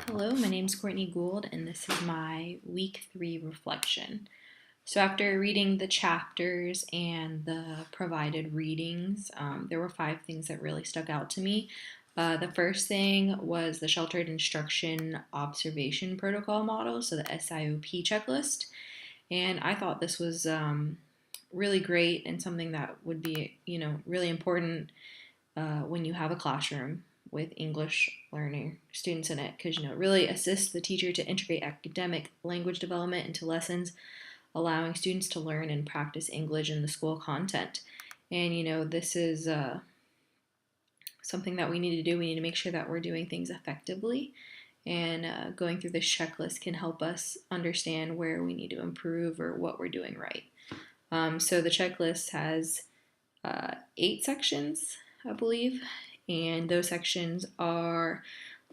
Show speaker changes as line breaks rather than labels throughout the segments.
Hello, my name is Courtney Gould, and this is my week 3 reflection. So, after reading the chapters and the provided readings, there were 5 things that really stuck out to me. The first thing was the Sheltered Instruction Observation Protocol Model, so the SIOP checklist. And I thought this was really great and something that would be, really important when you have a classroom with English learning students in it, because it really assists the teacher to integrate academic language development into lessons, allowing students to learn and practice English in the school content. And this is something that we need to do. We need to make sure that we're doing things effectively, and going through this checklist can help us understand where we need to improve or what we're doing right. So the checklist has 8 sections, I believe, and those sections are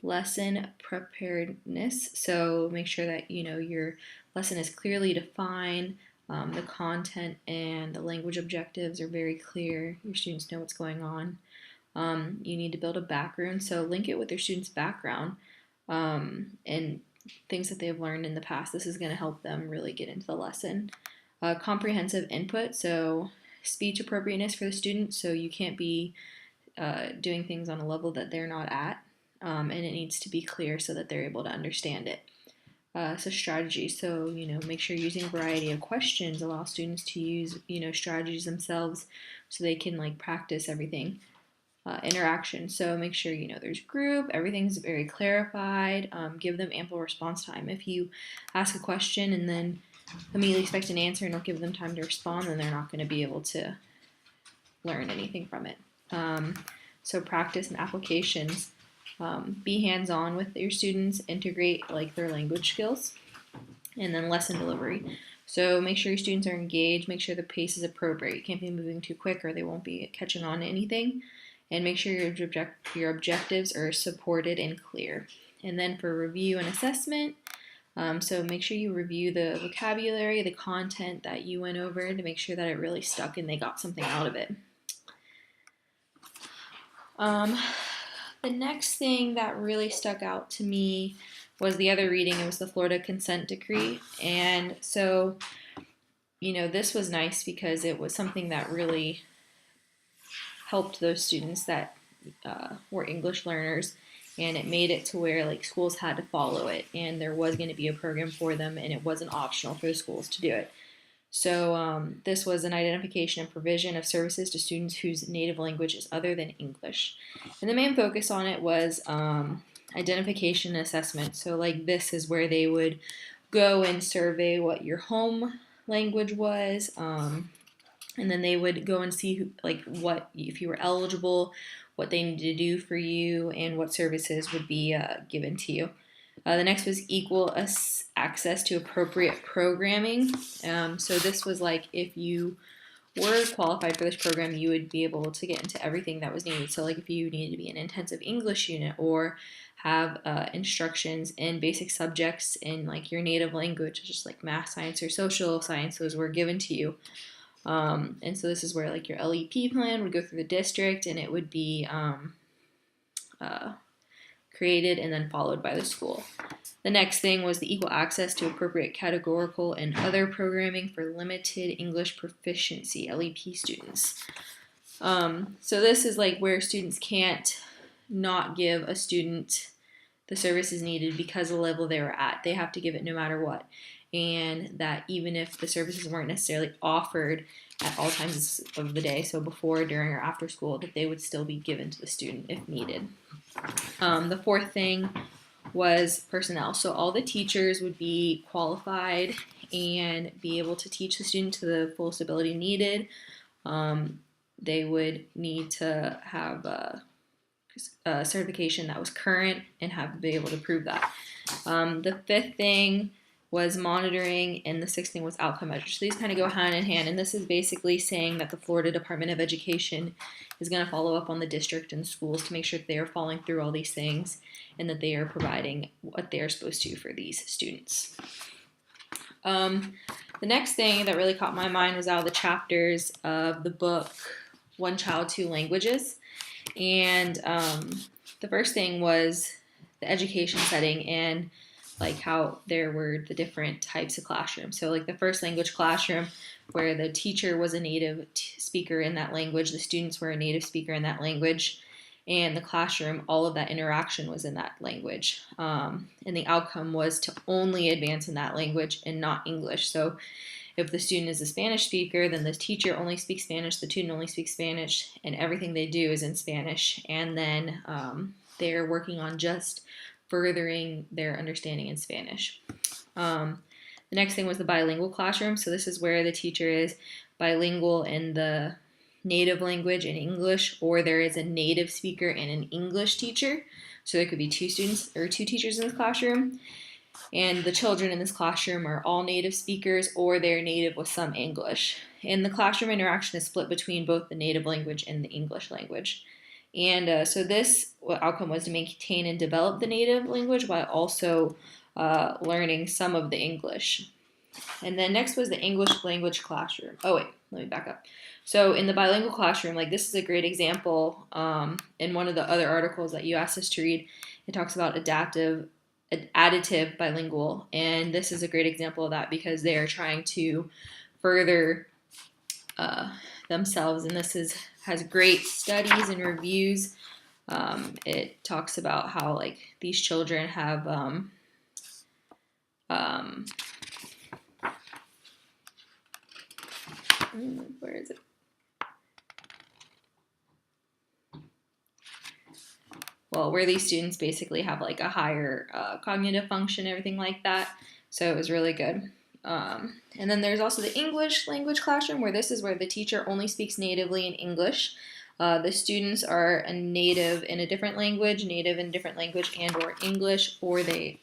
lesson preparedness. So make sure that your lesson is clearly defined. The content and the language objectives are very clear. Your students know what's going on. You need to build a background, so link it with your students' background and things that they've learned in the past. This is going to help them really get into the lesson. Comprehensive input, so speech appropriateness for the student, so you can't be doing things on a level that they're not at, and it needs to be clear so that they're able to understand it. So strategy, so make sure you're using a variety of questions, allow students to use strategies themselves so they can practice everything. Interaction, so make sure there's group, everything's very clarified. Give them ample response time. If you ask a question and then immediately expect an answer and don't give them time to respond, then they're not going to be able to learn anything from it. So practice and applications. Be hands-on with your students, integrate their language skills, and then lesson delivery. So make sure your students are engaged, make sure the pace is appropriate. You can't be moving too quick or they won't be catching on to anything. And make sure your objectives are supported and clear. And then for review and assessment, so make sure you review the vocabulary, the content that you went over to make sure that it really stuck and they got something out of it. The next thing that really stuck out to me was the other reading. It was the Florida Consent Decree. And so, this was nice because it was something that really helped those students that were English learners, and it made it to where schools had to follow it, and there was going to be a program for them, and it wasn't optional for the schools to do it. So this was an identification and provision of services to students whose native language is other than English. And the main focus on it was identification and assessment. So this is where they would go and survey what your home language was, and then they would go and see what, if you were eligible, what they needed to do for you, and what services would be given to you. The next was equal access to appropriate programming. So this was if you were qualified for this program, you would be able to get into everything that was needed. So if you needed to be an intensive English unit or have instructions in basic subjects in your native language, just math, science, or social sciences were given to you. And so this is where your LEP plan would go through the district, and it would be created and then followed by the school. The next thing was the equal access to appropriate categorical and other programming for limited English proficiency, LEP students. So this is where students can't not give a student the services needed because of the level they were at. They have to give it no matter what. And that even if the services weren't necessarily offered at all times of the day, so before, during, or after school, that they would still be given to the student if needed. The fourth thing was personnel. So all the teachers would be qualified and be able to teach the student to the fullest ability needed. They would need to have a certification that was current and have to be able to prove that. The fifth thing was monitoring, and the sixth thing was outcome measures. So these kind of go hand in hand, and this is basically saying that the Florida Department of Education is going to follow up on the district and schools to make sure that they are following through all these things and that they are providing what they are supposed to for these students. The next thing that really caught my mind was out of the chapters of the book, One Child, Two Languages. And the first thing was the education setting and like how there were the different types of classrooms. So like the first language classroom where the teacher was a native speaker in that language, the students were a native speaker in that language, and the classroom, all of that interaction was in that language. And the outcome was to only advance in that language and not English. So if the student is a Spanish speaker, then the teacher only speaks Spanish, the student only speaks Spanish, and everything they do is in Spanish. And then they're working on just furthering their understanding in Spanish. The next thing was the bilingual classroom. So this is where the teacher is bilingual in the native language in English, or there is a native speaker and an English teacher. So there could be two students or two teachers in this classroom. And the children in this classroom are all native speakers, or they're native with some English. And the classroom interaction is split between both the native language and the English language. And so this outcome was to maintain and develop the native language while also learning some of the English. And then next was the English language classroom. Oh wait, let me back up. So in the bilingual classroom, like this is a great example. In one of the other articles that you asked us to read, it talks about additive bilingual, and this is a great example of that because they are trying to further themselves, and this has great studies and reviews. It talks about how like these children have where is it? Well, where these students basically have like a higher cognitive function, everything like that. So it was really good. And then there's also the English language classroom, where this is where the teacher only speaks natively in English. The students are a native in a different language, and or English, or they,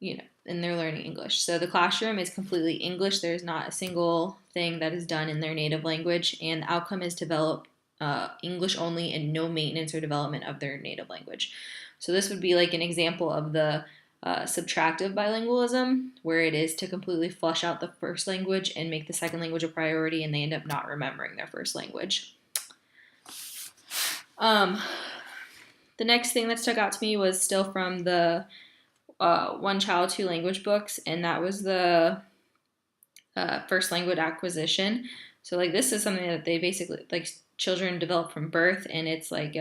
and they're learning English. So the classroom is completely English. There's not a single thing that is done in their native language, and the outcome is develop English only and no maintenance or development of their native language. So this would be like an example of the subtractive bilingualism, where it is to completely flush out the first language and make the second language a priority, and they end up not remembering their first language. The next thing that stuck out to me was still from the One Child, Two Language books, and that was the first language acquisition. So like this is something that they basically like children develop from birth, and it's like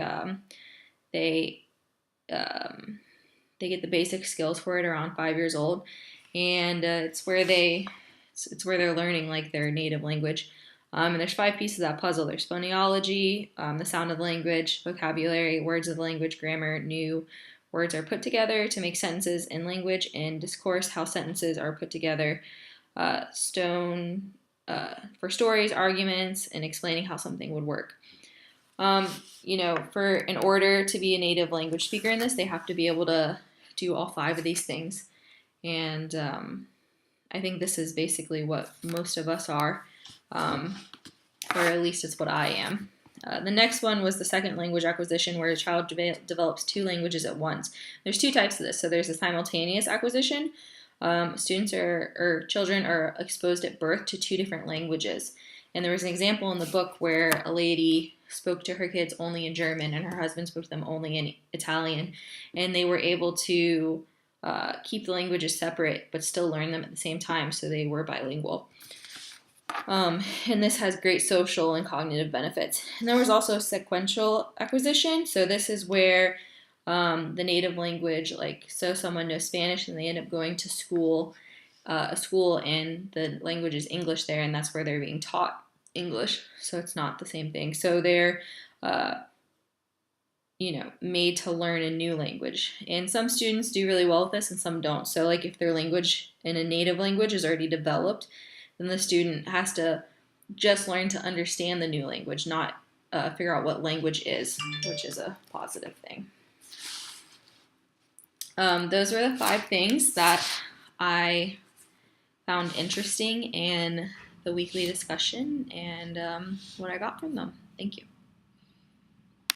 they get the basic skills for it around 5 years old, and it's where they're learning like their native language. And there's 5 pieces of that puzzle. There's phonology, the sound of the language, vocabulary, words of the language, grammar, new words are put together to make sentences in language, and discourse, how sentences are put together, for stories, arguments, and explaining how something would work. In order to be a native language speaker in this, they have to be able to do all 5 of these things. And I think this is basically what most of us are, or at least it's what I am. The next one was the second language acquisition, where a child develops 2 languages at once. There's 2 types of this. So there's a simultaneous acquisition. Children are exposed at birth to 2 different languages. And there was an example in the book where a lady spoke to her kids only in German, and her husband spoke to them only in Italian. And they were able to keep the languages separate, but still learn them at the same time, so they were bilingual. And this has great social and cognitive benefits. And there was also sequential acquisition. So this is where the native language, so someone knows Spanish and they end up going to a school, and the language is English there, and that's where they're being taught English. So it's not the same thing. So they're, made to learn a new language. And some students do really well with this and some don't. So if their language in a native language is already developed, then the student has to just learn to understand the new language, not figure out what language is, which is a positive thing. Those were the 5 things that I found interesting in the weekly discussion and what I got from them. Thank you.